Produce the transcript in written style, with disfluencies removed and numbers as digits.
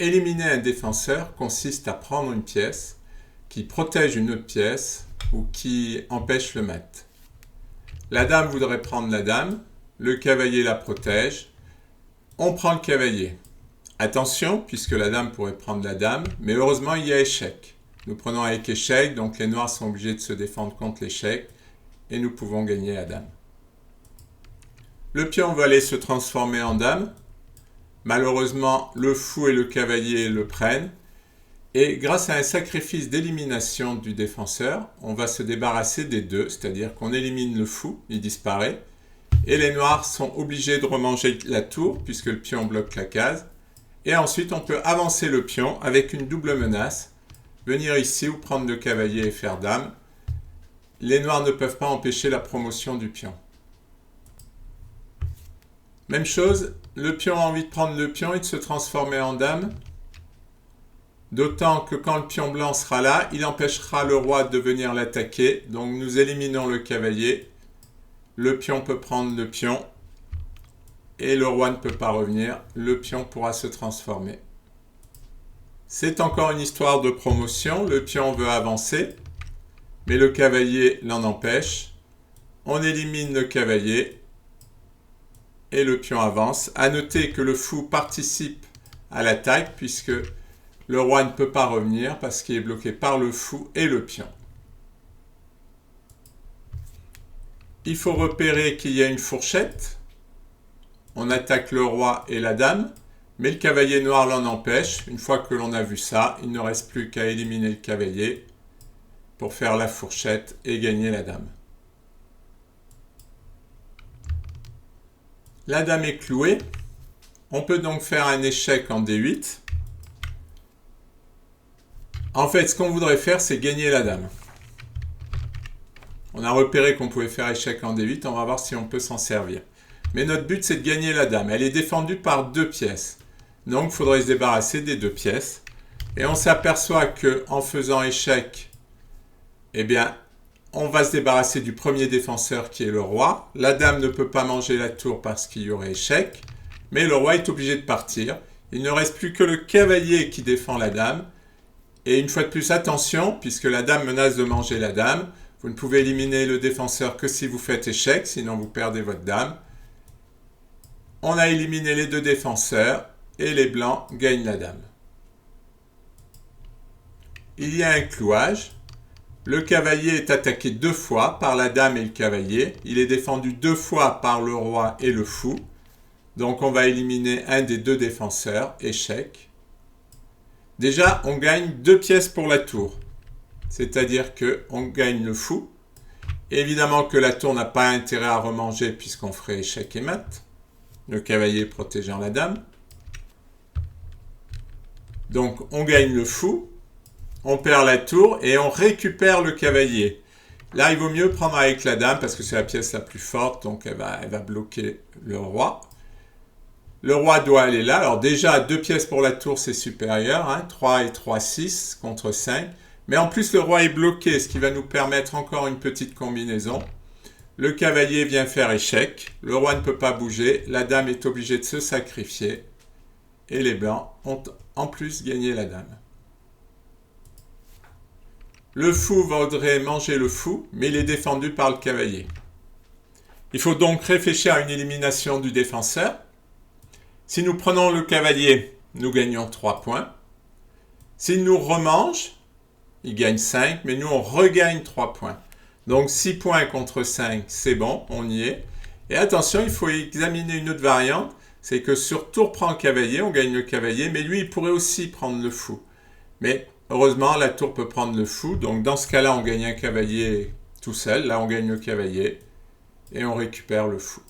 éliminer un défenseur consiste à prendre une pièce qui protège une autre pièce ou qui empêche le mat. La dame voudrait prendre la dame, le cavalier la protège, on prend le cavalier. Attention, puisque la dame pourrait prendre la dame, mais heureusement il y a échec. Nous prenons avec échec, donc les noirs sont obligés de se défendre contre l'échec, et nous pouvons gagner la dame. Le pion va aller se transformer en dame. Malheureusement, le fou et le cavalier le prennent. Et grâce à un sacrifice d'élimination du défenseur, on va se débarrasser des deux, c'est-à-dire qu'on élimine le fou, il disparaît. Et les noirs sont obligés de remanger la tour, puisque le pion bloque la case. Et ensuite, on peut avancer le pion avec une double menace. Venir ici ou prendre le cavalier et faire dame. Les noirs ne peuvent pas empêcher la promotion du pion. Même chose, le pion a envie de prendre le pion et de se transformer en dame. D'autant que quand le pion blanc sera là, il empêchera le roi de venir l'attaquer. Donc nous éliminons le cavalier. Le pion peut prendre le pion. Et le roi ne peut pas revenir. Le pion pourra se transformer. C'est encore une histoire de promotion. Le pion veut avancer. Mais le cavalier l'en empêche. On élimine le cavalier. Et le pion avance. À noter que le fou participe à l'attaque puisque le roi ne peut pas revenir parce qu'il est bloqué par le fou et le pion. Il faut repérer qu'il y a une fourchette. On attaque le roi et la dame, mais le cavalier noir l'en empêche. Une fois que l'on a vu ça, il ne reste plus qu'à éliminer le cavalier pour faire la fourchette et gagner la dame. La dame est clouée. On peut donc faire un échec en D8. En fait, ce qu'on voudrait faire, c'est gagner la dame. On a repéré qu'on pouvait faire échec en D8. On va voir si on peut s'en servir. Mais notre but, c'est de gagner la dame. Elle est défendue par deux pièces. Donc, il faudrait se débarrasser des deux pièces. Et on s'aperçoit qu'en faisant échec, eh bien, on va se débarrasser du premier défenseur qui est le roi. La dame ne peut pas manger la tour parce qu'il y aurait échec. Mais le roi est obligé de partir. Il ne reste plus que le cavalier qui défend la dame. Et une fois de plus, attention, puisque la dame menace de manger la dame. Vous ne pouvez éliminer le défenseur que si vous faites échec, sinon vous perdez votre dame. On a éliminé les deux défenseurs et les blancs gagnent la dame. Il y a un clouage. Le cavalier est attaqué deux fois par la dame et le cavalier. Il est défendu deux fois par le roi et le fou. Donc on va éliminer un des deux défenseurs. Échec. Déjà, on gagne deux pièces pour la tour. C'est-à-dire qu'on gagne le fou. Évidemment que la tour n'a pas intérêt à remanger puisqu'on ferait échec et mat. Le cavalier protégeant la dame. Donc on gagne le fou. On perd la tour et on récupère le cavalier. Là, il vaut mieux prendre avec la dame parce que c'est la pièce la plus forte, donc elle va bloquer le roi. Le roi doit aller là. Alors déjà, 2 pièces pour la tour, c'est supérieur. 3 et 3, 6 contre 5. Mais en plus, le roi est bloqué, ce qui va nous permettre encore une petite combinaison. Le cavalier vient faire échec. Le roi ne peut pas bouger. La dame est obligée de se sacrifier. Et les blancs ont en plus gagné la dame. Le fou voudrait manger le fou, mais il est défendu par le cavalier. Il faut donc réfléchir à une élimination du défenseur. Si nous prenons le cavalier, nous gagnons 3 points. S'il nous remange, il gagne 5, mais nous on regagne 3 points. Donc 6 points contre 5, c'est bon, on y est. Et attention, il faut examiner une autre variante, c'est que sur tour prend cavalier, on gagne le cavalier, mais lui il pourrait aussi prendre le fou. Mais heureusement, la tour peut prendre le fou, donc dans ce cas-là, on gagne un cavalier tout seul. Là, on gagne le cavalier et on récupère le fou.